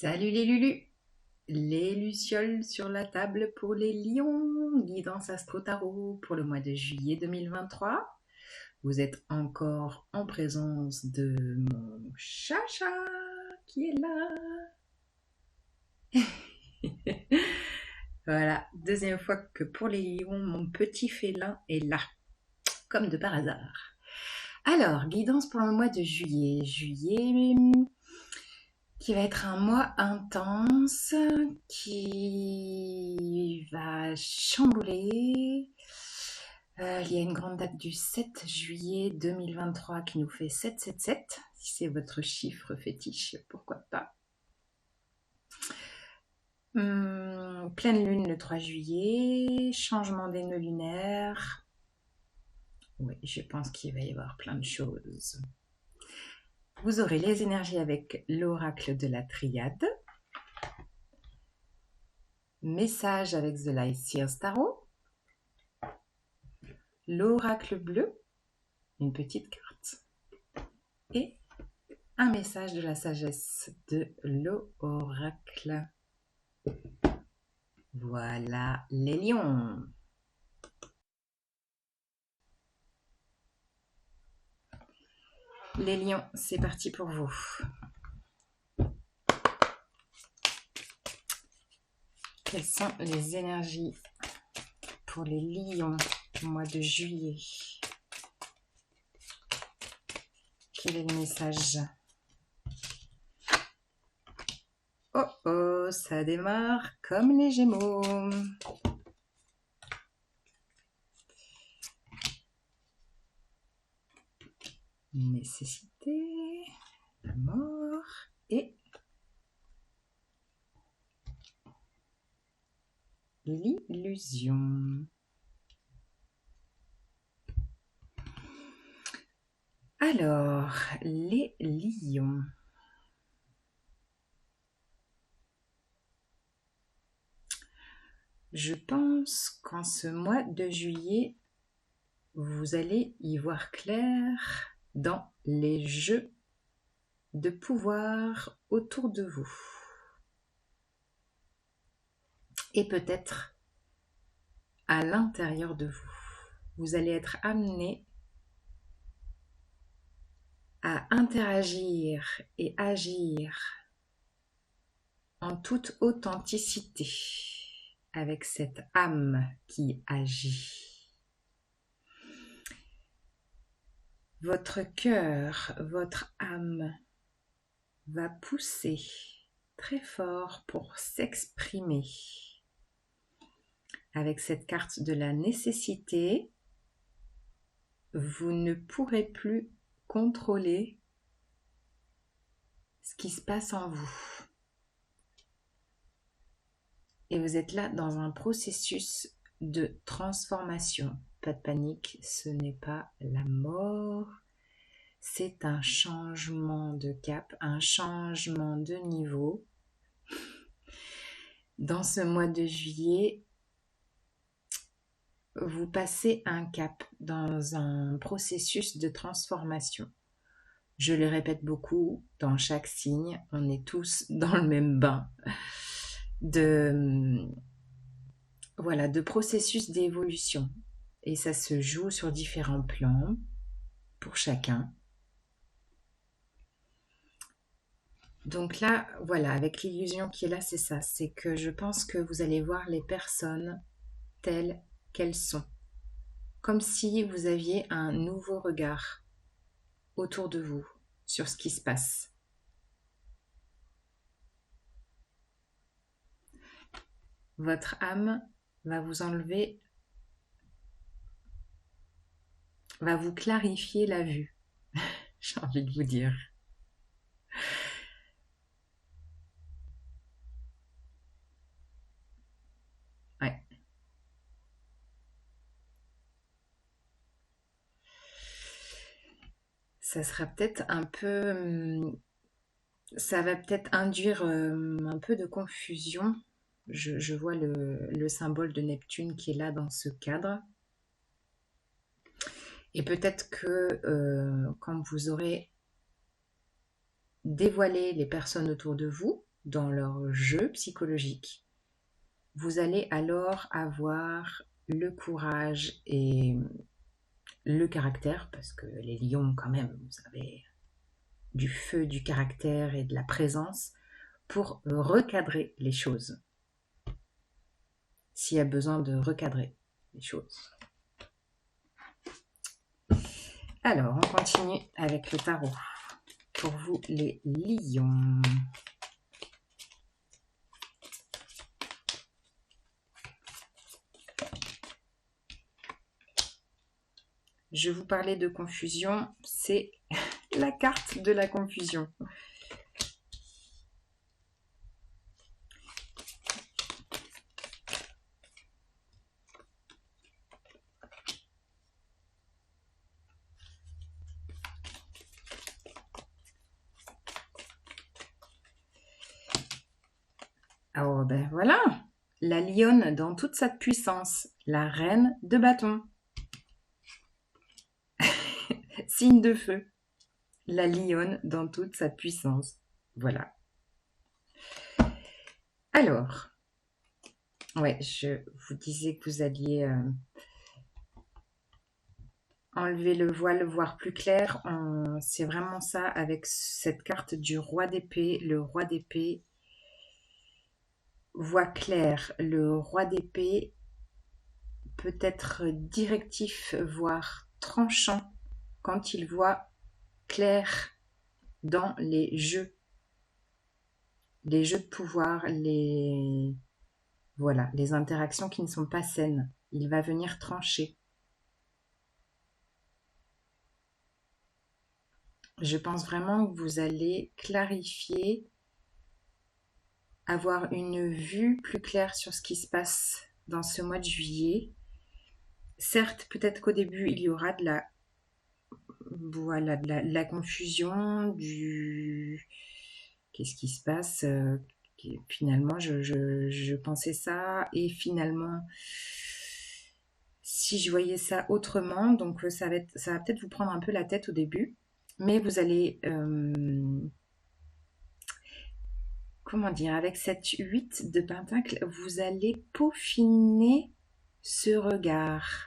Salut les Lulus, les Lucioles sur la table pour les lions, guidance astro-tarot pour le mois de juillet 2023. Vous êtes encore en présence de mon chacha qui est là. Voilà, deuxième fois que pour les lions, mon petit félin est là, comme de par hasard. Alors, guidance pour le mois de juillet. Juillet, qui va être un mois intense, qui va chambouler. Il y a une grande date du 7 juillet 2023 qui nous fait 777. Si c'est votre chiffre fétiche, pourquoi pas. Pleine lune le 3 juillet, changement des nœuds lunaires. Oui, je pense qu'il va y avoir plein de choses. Vous aurez les énergies avec l'oracle de la triade. Message avec The Light Seers Tarot. L'oracle bleu, une petite carte. Et un message de la sagesse de l'oracle. Voilà les lions. Les lions, c'est parti pour vous. Quelles sont les énergies pour les lions au mois de juillet? Quel est le message? Oh oh, ça démarre comme les Gémeaux. Nécessité, la mort et l'illusion. Alors, les lions. Je pense qu'en ce mois de juillet, vous allez y voir clair dans les jeux de pouvoir autour de vous. Et peut-être à l'intérieur de vous. Vous allez être amené à interagir et agir en toute authenticité avec cette âme qui agit. Votre cœur, votre âme va pousser très fort pour s'exprimer. Avec cette carte de la nécessité, vous ne pourrez plus contrôler ce qui se passe en vous. Et vous êtes là dans un processus de transformation. Pas de panique, ce n'est pas la mort. C'est un changement de cap, un changement de niveau. Dans ce mois de juillet, vous passez un cap dans un processus de transformation. Je le répète beaucoup, dans chaque signe, on est tous dans le même bain de processus d'évolution. Et ça se joue sur différents plans pour chacun. Donc là, voilà, avec l'illusion qui est là, c'est ça. C'est que je pense que vous allez voir les personnes telles qu'elles sont. Comme si vous aviez un nouveau regard autour de vous sur ce qui se passe. Votre âme va vous enlever, va vous clarifier la vue, j'ai envie de vous dire. Ouais. Ça sera peut-être un peu... ça va peut-être induire un peu de confusion. Je vois le symbole de Neptune qui est là dans ce cadre. Et peut-être que quand vous aurez dévoilé les personnes autour de vous, dans leur jeu psychologique, vous allez alors avoir le courage et le caractère, parce que les lions quand même, vous avez du feu, du caractère et de la présence, pour recadrer les choses, s'il y a besoin de recadrer les choses. Alors, on continue avec le tarot. Pour vous, les lions. Je vous parlais de confusion, c'est la carte de la confusion. Oh ben voilà, la lionne dans toute sa puissance, la reine de bâton. Signe de feu, la lionne dans toute sa puissance. Voilà. Alors, ouais, je vous disais que vous alliez enlever le voile, voir plus clair. C'est vraiment ça avec cette carte du roi d'épée. Le roi d'épée voit clair. Le roi d'épée peut être directif, voire tranchant quand il voit clair dans les jeux de pouvoir, voilà, les interactions qui ne sont pas saines. Il va venir trancher. Je pense vraiment que vous allez clarifier, avoir une vue plus claire sur ce qui se passe dans ce mois de juillet. Certes, peut-être qu'au début, il y aura de la confusion, qu'est-ce qui se passe, finalement, je pensais ça, et finalement, si je voyais ça autrement, donc ça va peut-être vous prendre un peu la tête au début, mais vous allez, comment dire, avec cette 8 de Pentacle, vous allez peaufiner ce regard.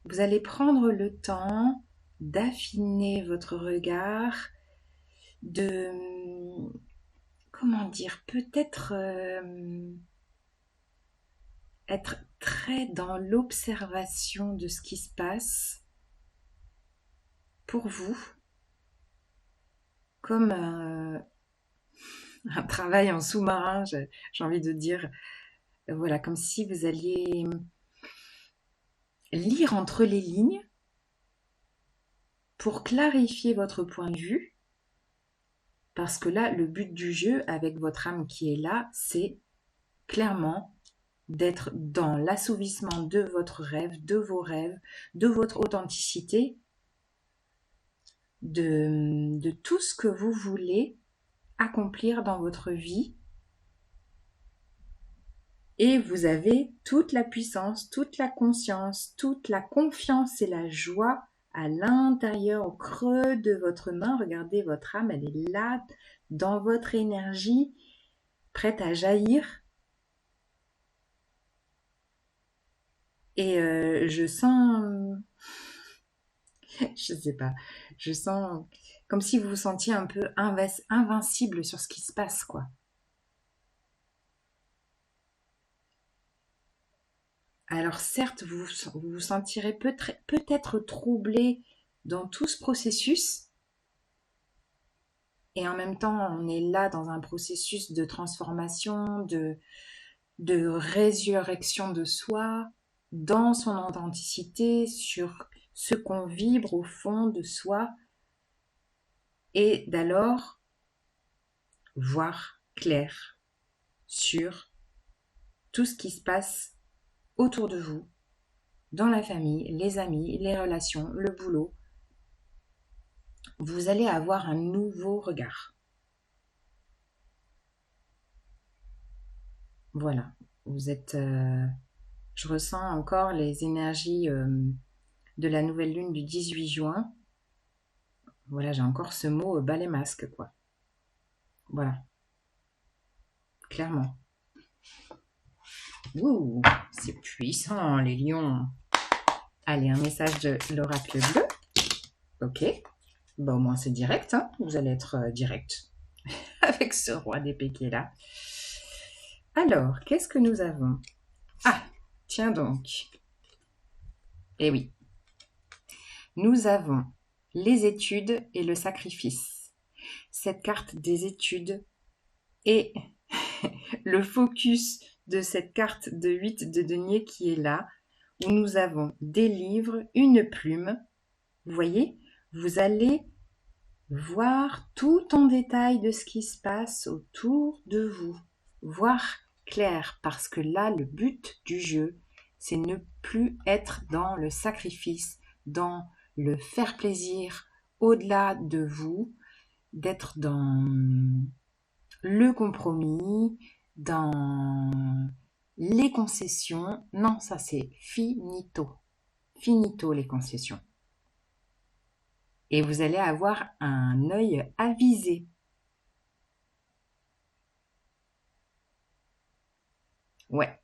Vous allez prendre le temps d'affiner votre regard, de, comment dire, peut-être être très dans l'observation de ce qui se passe pour vous, comme un travail en sous-marin, j'ai envie de dire, voilà, comme si vous alliez lire entre les lignes pour clarifier votre point de vue, parce que là, le but du jeu avec votre âme qui est là, c'est clairement d'être dans l'assouvissement de votre rêve, de vos rêves, de votre authenticité, de tout ce que vous voulez accomplir dans votre vie. Et vous avez toute la puissance, toute la conscience, toute la confiance et la joie à l'intérieur, au creux de votre main. Regardez, votre âme, elle est là, dans votre énergie, prête à jaillir. Et je sens, je sais pas, je sens comme si vous vous sentiez un peu invincible sur ce qui se passe, quoi. Alors certes, vous vous sentirez peut-être troublé dans tout ce processus, et en même temps, on est là dans un processus de transformation, de résurrection de soi, dans son authenticité, sur ce qu'on vibre au fond de soi, et d'alors voir clair sur tout ce qui se passe autour de vous, dans la famille, les amis, les relations, le boulot. Vous allez avoir un nouveau regard. Voilà, vous êtes... je ressens encore les énergies de la nouvelle lune du 18 juin. Voilà, j'ai encore ce mot balai masque, quoi. Voilà, clairement. Ouh, c'est puissant, les lions. Allez, un message de l'oracle bleu. Ok. Bon, au moins c'est direct, hein. Vous allez être direct avec ce roi d'épée qui est là. Alors, qu'est-ce que nous avons? Ah, tiens donc. Eh oui. Nous avons les études et le sacrifice. Cette carte des études et le focus de cette carte de 8 de denier qui est là, où nous avons des livres, une plume. Vous voyez, vous allez voir tout en détail de ce qui se passe autour de vous. Voir clair, parce que là, le but du jeu, c'est ne plus être dans le sacrifice, dans le faire plaisir au-delà de vous, d'être dans le compromis, dans les concessions. Non, ça c'est finito. Finito les concessions. Et vous allez avoir un œil avisé. Ouais.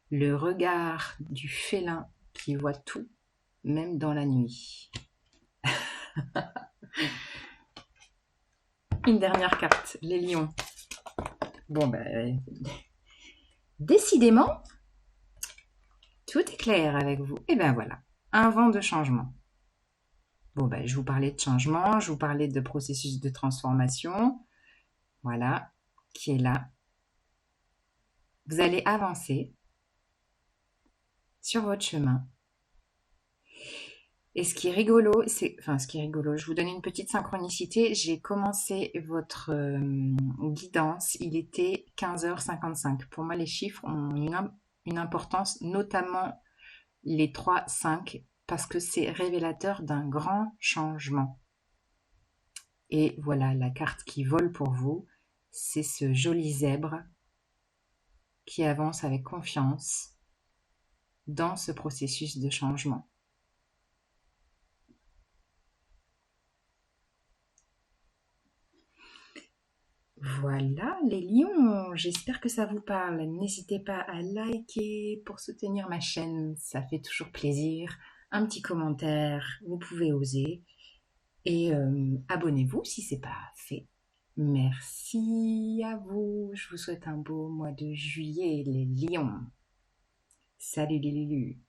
Le regard du félin qui voit tout, même dans la nuit. Une dernière carte, les lions. Bon, ben, décidément, tout est clair avec vous. Et ben voilà, un vent de changement. Bon, ben, je vous parlais de changement, je vous parlais de processus de transformation. Voilà, qui est là. Vous allez avancer sur votre chemin. Et ce qui est rigolo, je vous donne une petite synchronicité. J'ai commencé votre guidance, il était 15h55. Pour moi, les chiffres ont une importance, notamment les 3, 5, parce que c'est révélateur d'un grand changement. Et voilà, la carte qui vole pour vous, c'est ce joli zèbre qui avance avec confiance dans ce processus de changement. Voilà les lions, j'espère que ça vous parle. N'hésitez pas à liker pour soutenir ma chaîne, ça fait toujours plaisir. Un petit commentaire, vous pouvez oser. Et abonnez-vous si ce n'est pas fait. Merci à vous, je vous souhaite un beau mois de juillet les lions. Salut les lulus.